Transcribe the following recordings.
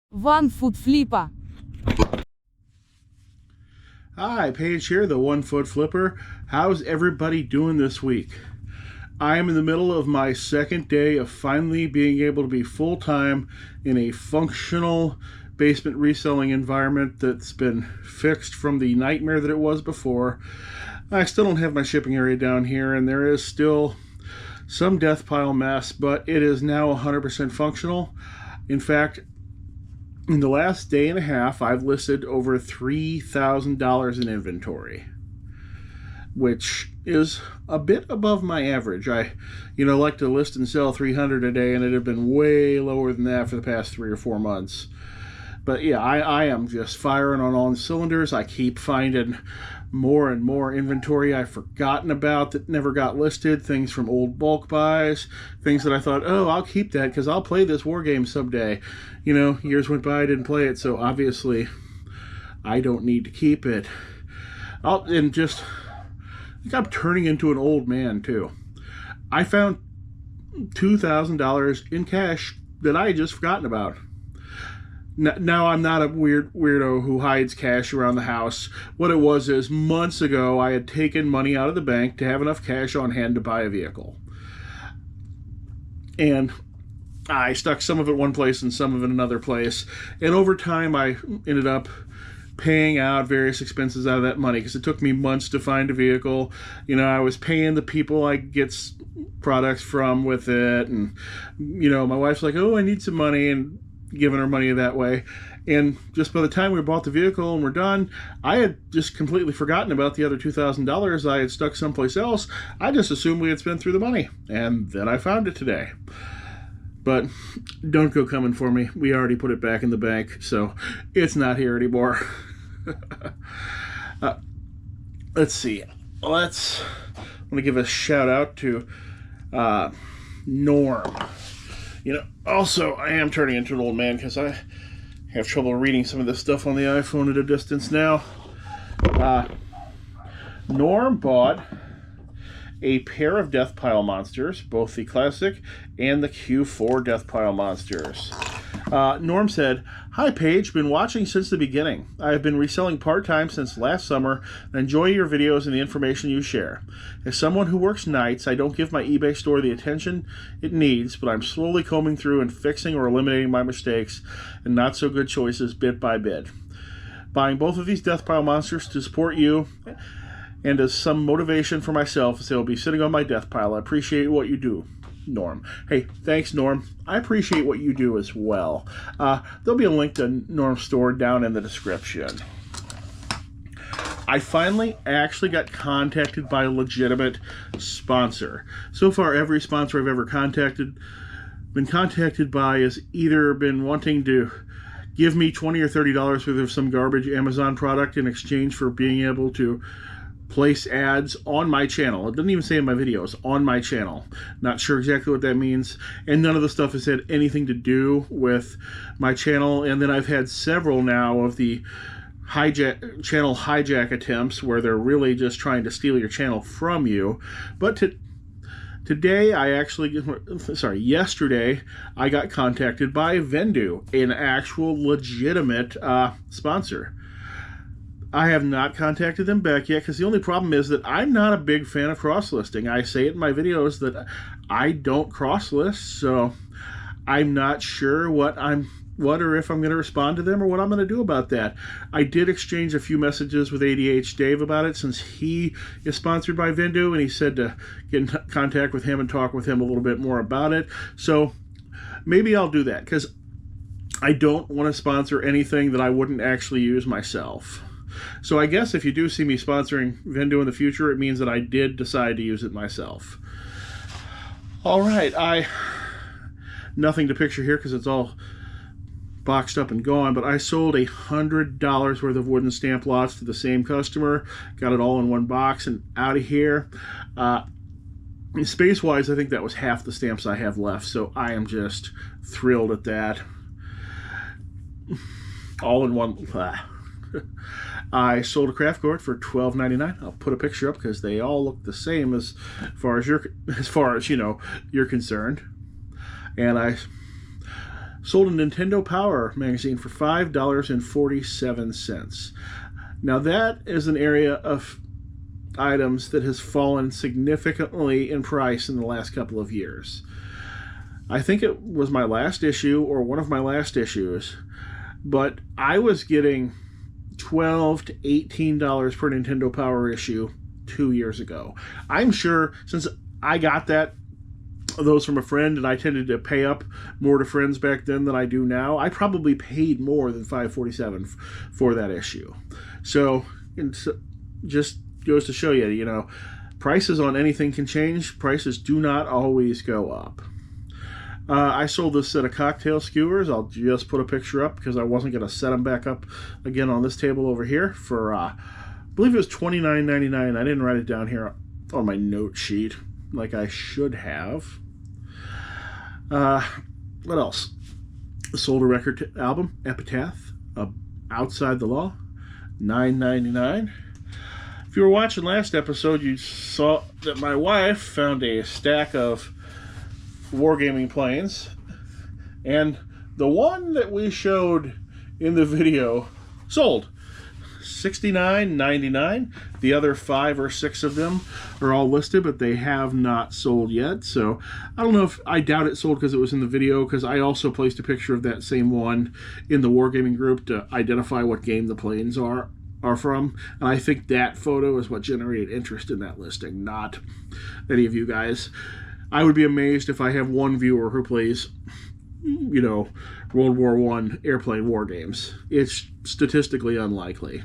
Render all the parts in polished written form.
One-foot-flipper. Hi, Paige here, the 1-foot flipper. How's everybody doing this week? I am in the middle of my second day of finally being able to be full-time in a functional basement reselling environment that's been fixed from the nightmare that it was before. I still don't have my shipping area down here, and there is still some death pile mess, but it is now 100% functional. In fact, in the last day and a half, I've listed over $3,000 in inventory, which is a bit above my average. I like to list and sell 300 a day, and it had been way lower than that for the past 3 or 4 months. But yeah, I am just firing on all cylinders. I keep finding more and more inventory I've forgotten about that never got listed, things from old bulk buys, things that I thought, oh, I'll keep that because I'll play this war game someday. Years went by, I didn't play it, so obviously I don't need to keep it. I think I'm turning into an old man too. I found $2,000 in cash that I had just forgotten about. Now, I'm not a weirdo who hides cash around the house. What it was is, months ago, I had taken money out of the bank to have enough cash on hand to buy a vehicle. And I stuck some of it one place and some of it another place. And over time, I ended up paying out various expenses out of that money because it took me months to find a vehicle. I was paying the people I get products from with it. And, my wife's like, oh, I need some money, and giving her money that way. And just by the time we bought the vehicle and we're done, I had just completely forgotten about the other $2,000 I had stuck someplace else. I just assumed we had spent through the money, and then I found it today. But don't go coming for me. We already put it back in the bank, so it's not here anymore. Let's see. I want to give a shout out to Norm. Also, I am turning into an old man because I have trouble reading some of this stuff on the iPhone at a distance now. Norm bought a pair of Death Pile monsters, both the Classic and the Q4 Death Pile monsters. Norm said, "Hi Paige, been watching since the beginning. I have been reselling part-time since last summer and enjoy your videos and the information you share. As someone who works nights, I don't give my eBay store the attention it needs, but I'm slowly combing through and fixing or eliminating my mistakes and not so good choices bit by bit. Buying both of these Death Pile monsters to support you and as some motivation for myself as they will be sitting on my death pile. I appreciate what you do, Norm." Hey, thanks, Norm. I appreciate what you do as well. There'll be a link to Norm's store down in the description. I finally actually got contacted by a legitimate sponsor. So far, every sponsor I've ever been contacted by has either been wanting to give me $20 or $30 worth of some garbage Amazon product in exchange for being able to place ads on my channel. It doesn't even say in my videos, on my channel. Not sure exactly what that means. And none of the stuff has had anything to do with my channel. And then I've had several now of the channel hijack attempts where they're really just trying to steal your channel from you. But yesterday, I got contacted by Vendu, an actual legitimate sponsor. I have not contacted them back yet because the only problem is that I'm not a big fan of cross-listing. I say it in my videos that I don't cross-list, so I'm not sure what or if I'm going to respond to them or what I'm going to do about that. I did exchange a few messages with ADH Dave about it since he is sponsored by Vendu, and he said to get in contact with him and talk with him a little bit more about it. So maybe I'll do that because I don't want to sponsor anything that I wouldn't actually use myself. So I guess if you do see me sponsoring Vendu in the future, it means that I did decide to use it myself. All right, nothing to picture here because it's all boxed up and gone, but I sold $100 worth of wooden stamp lots to the same customer. Got it all in one box and out of here. Space-wise, I think that was half the stamps I have left, so I am just thrilled at that. All in one. I sold a craft gourd for $12.99. I'll put a picture up because they all look the same as far as you're concerned. And I sold a Nintendo Power magazine for $5.47. Now that is an area of items that has fallen significantly in price in the last couple of years. I think it was my last issue or one of my last issues, but I was getting $12 to $18 per Nintendo Power issue 2 years ago. I'm sure since I got those from a friend, and I tended to pay up more to friends back then than I do now, I probably paid more than $5.47 for that issue. So just goes to show you, prices on anything can change. Prices do not always go up. I sold this set of cocktail skewers. I'll just put a picture up because I wasn't going to set them back up again on this table over here for, I believe it was $29.99. I didn't write it down here on my note sheet like I should have. What else? Sold a record album, Epitaph, Outside the Law, $9.99. If you were watching last episode, you saw that my wife found a stack of wargaming planes, and the one that we showed in the video sold. $69.99. The other 5 or 6 of them are all listed, but they have not sold yet. So I don't know if I doubt it sold because it was in the video, because I also placed a picture of that same one in the wargaming group to identify what game the planes are from. And I think that photo is what generated interest in that listing, not any of you guys. I would be amazed if I have one viewer who plays, World War I airplane war games. It's statistically unlikely.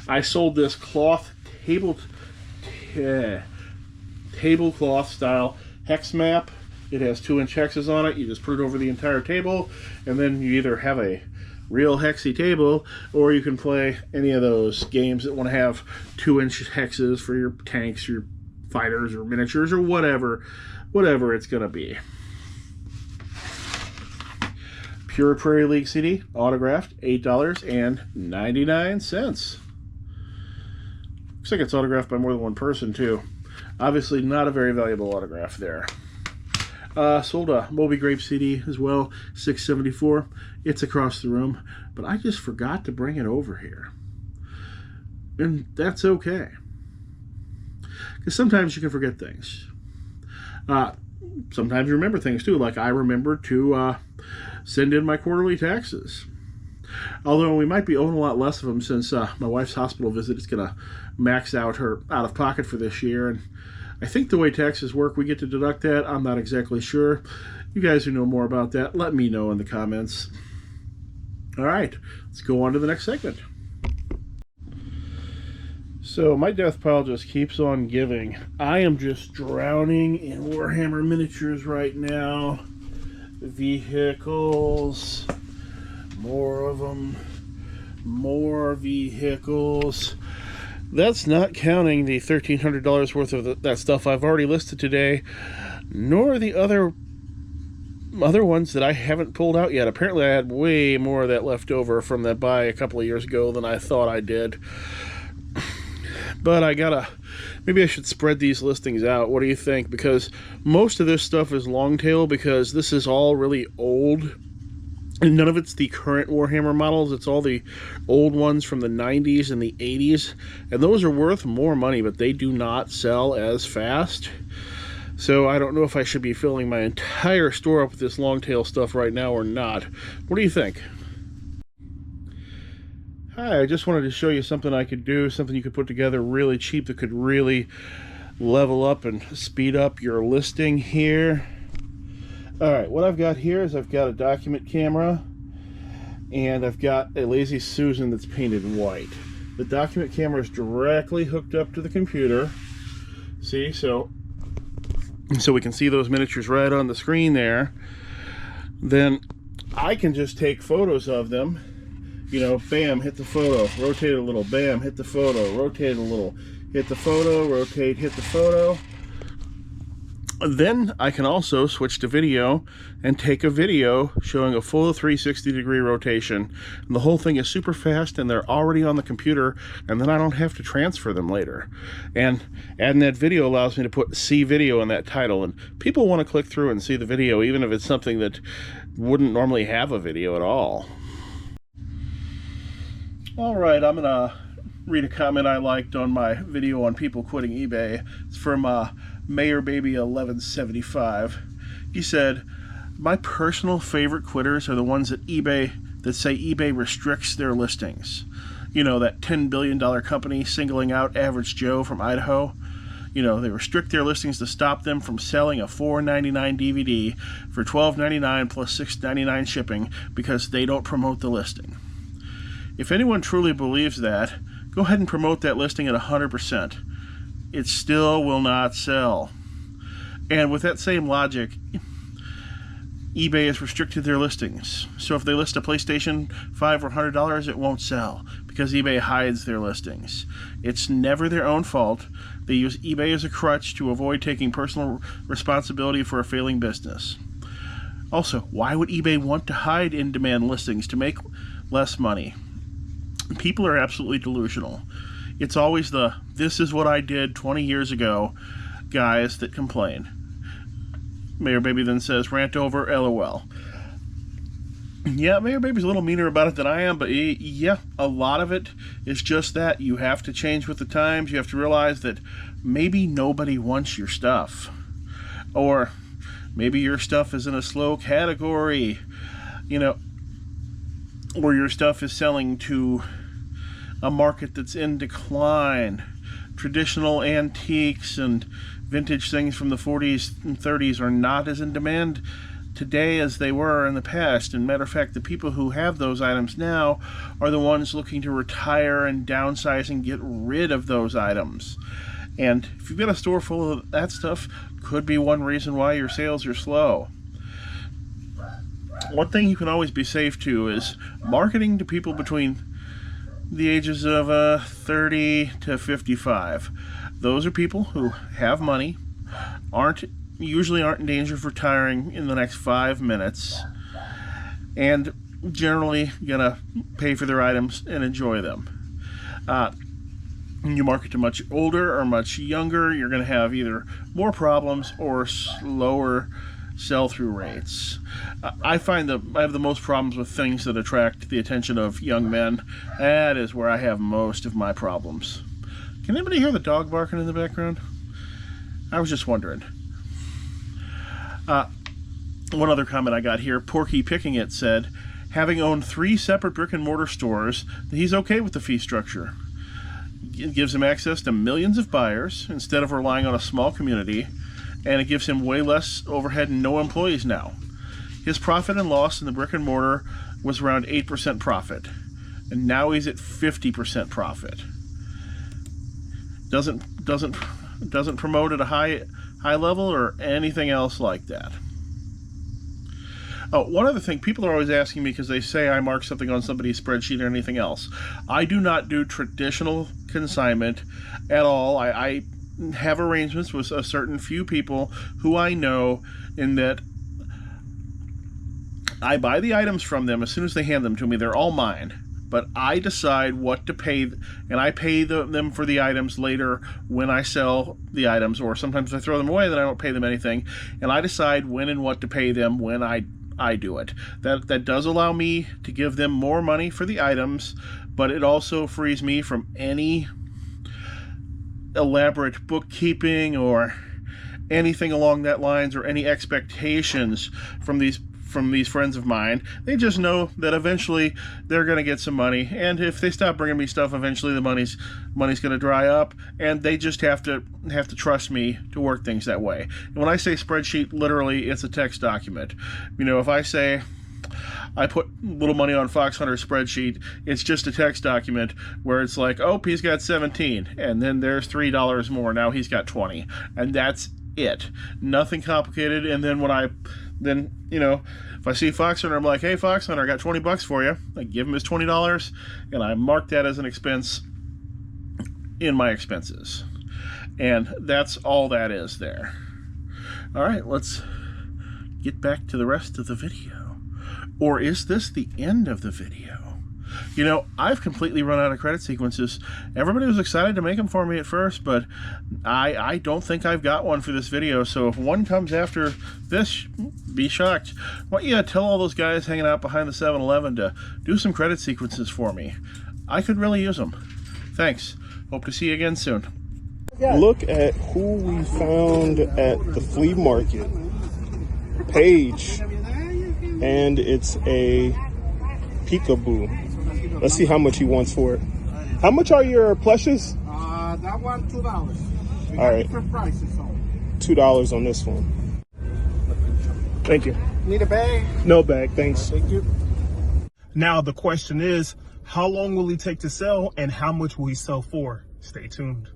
I sold this tablecloth style hex map. It has 2-inch hexes on it. You just put it over the entire table, and then you either have a real hexy table, or you can play any of those games that want to have 2-inch hexes for your tanks, your fighters, or miniatures, or whatever it's going to be. Pure Prairie League CD, autographed, $8.99. Looks like it's autographed by more than one person, too. Obviously not a very valuable autograph there. Sold a Moby Grape CD as well, $6.74. It's across the room, but I just forgot to bring it over here. And that's okay. Because sometimes you can forget things. Sometimes you remember things, too. Like I remember to send in my quarterly taxes. Although we might be owing a lot less of them since my wife's hospital visit is going to max out her out-of-pocket for this year. And I think the way taxes work, we get to deduct that. I'm not exactly sure. You guys who know more about that, let me know in the comments. All right, let's go on to the next segment. So my death pile just keeps on giving. I am just drowning in Warhammer miniatures right now. Vehicles. More of them. More vehicles. That's not counting the $1,300 worth of that stuff I've already listed today, nor the other ones that I haven't pulled out yet. Apparently I had way more of that left over from that buy a couple of years ago than I thought I did. But maybe I should spread these listings out. What do you think? Because most of this stuff is long tail, because this is all really old. And none of it's the current Warhammer models. It's all the old ones from the 90s and the 80s. And those are worth more money, but they do not sell as fast. So I don't know if I should be filling my entire store up with this long tail stuff right now or not. What do you think? Hi, I just wanted to show you something I could do, something you could put together really cheap that could really level up and speed up your listing here. Alright, what I've got here is I've got a document camera, and I've got a Lazy Susan that's painted white. The document camera is directly hooked up to the computer. See, so we can see those miniatures right on the screen there. Then I can just take photos of them. Bam, hit the photo, rotate it a little, bam, hit the photo, rotate it a little, hit the photo, rotate, hit the photo. Then I can also switch to video and take a video showing a full 360-degree rotation. And the whole thing is super fast, and they're already on the computer, and then I don't have to transfer them later. And adding that video allows me to put see video in that title, and people want to click through and see the video, even if it's something that wouldn't normally have a video at all. All right, I'm going to read a comment I liked on my video on people quitting eBay. It's from Mayor Baby 1175. He said, "My personal favorite quitters are the ones that say eBay restricts their listings. You know, that $10 billion company singling out Average Joe from Idaho. You know, they restrict their listings to stop them from selling a $4.99 DVD for $12.99 plus $6.99 shipping because they don't promote the listing. If anyone truly believes that, go ahead and promote that listing at 100%. It still will not sell." And with that same logic, eBay has restricted their listings. So if they list a PlayStation 5 or $100, it won't sell because eBay hides their listings. It's never their own fault. They use eBay as a crutch to avoid taking personal responsibility for a failing business. Also, why would eBay want to hide in-demand listings to make less money? People are absolutely delusional. It's always the "this is what I did 20 years ago" guys that complain. Mayor Baby then says, "Rant over, LOL." Yeah, Mayor Baby's a little meaner about it than I am, but yeah, a lot of it is just that. You have to change with the times. You have to realize that maybe nobody wants your stuff. Or maybe your stuff is in a slow category, you know, or your stuff is selling to a market that's in decline. Traditional antiques and vintage things from the 40s and 30s are not as in demand today as they were in the past. And matter of fact, the people who have those items now are the ones looking to retire and downsize and get rid of those items. And if you've got a store full of that stuff, could be one reason why your sales are slow. One thing you can always be safe to is marketing to people between the ages of 30 to 55. Those are people who have money, usually aren't in danger of retiring in the next 5 minutes, and generally gonna pay for their items and enjoy them. You market to much older or much younger, you're gonna have either more problems or slower sell-through rates. I find that I have the most problems with things that attract the attention of young men. That is where I have most of my problems. Can anybody hear the dog barking in the background? I was just wondering. One other comment I got here, Porky Picking It said, having owned 3 separate brick and mortar stores, that he's okay with the fee structure. It gives him access to millions of buyers instead of relying on a small community, and it gives him way less overhead and no employees now. His profit and loss in the brick and mortar was around 8% profit, and now he's at 50% profit. Doesn't promote at a high level or anything else like that. Oh, one other thing, people are always asking me because they say I mark something on somebody's spreadsheet or anything else. I do not do traditional consignment at all. I have arrangements with a certain few people who I know, in that I buy the items from them as soon as they hand them to me. They're all mine, but I decide what to pay, and I pay them for the items later when I sell the items, or sometimes I throw them away, then I don't pay them anything, and I decide when and what to pay them when I do it. That does allow me to give them more money for the items, but it also frees me from any elaborate bookkeeping or anything along that lines, or any expectations from these friends of mine. They just know that eventually they're going to get some money, and if they stop bringing me stuff, eventually the money's going to dry up, and they just have to trust me to work things that way. And when I say spreadsheet, literally it's a text document. You know, if I say I put little money on Fox Hunter's spreadsheet, it's just a text document where it's like, oh, he's got 17, and then there's $3 more, now he's got 20, and that's it. Nothing complicated. And then if I see Fox Hunter, I'm like, hey, Fox Hunter, I got $20 for you. I give him his $20, and I mark that as an expense in my expenses. And that's all that is there. All right, let's get back to the rest of the video. Or is this the end of the video? You know, I've completely run out of credit sequences. Everybody was excited to make them for me at first, but I don't think I've got one for this video. So if one comes after this, be shocked. Why don't you tell all those guys hanging out behind the 7-Eleven to do some credit sequences for me? I could really use them. Thanks. Hope to see you again soon. Look at who we found at the flea market. Paige. And it's a peekaboo. Let's see how much he wants for it. How much are your plushes? That one, $2. We All right. different prices. So. $2 on this one. Thank you. Need a bag? No bag, thanks. Thank you. Now the question is, how long will he take to sell and how much will he sell for? Stay tuned.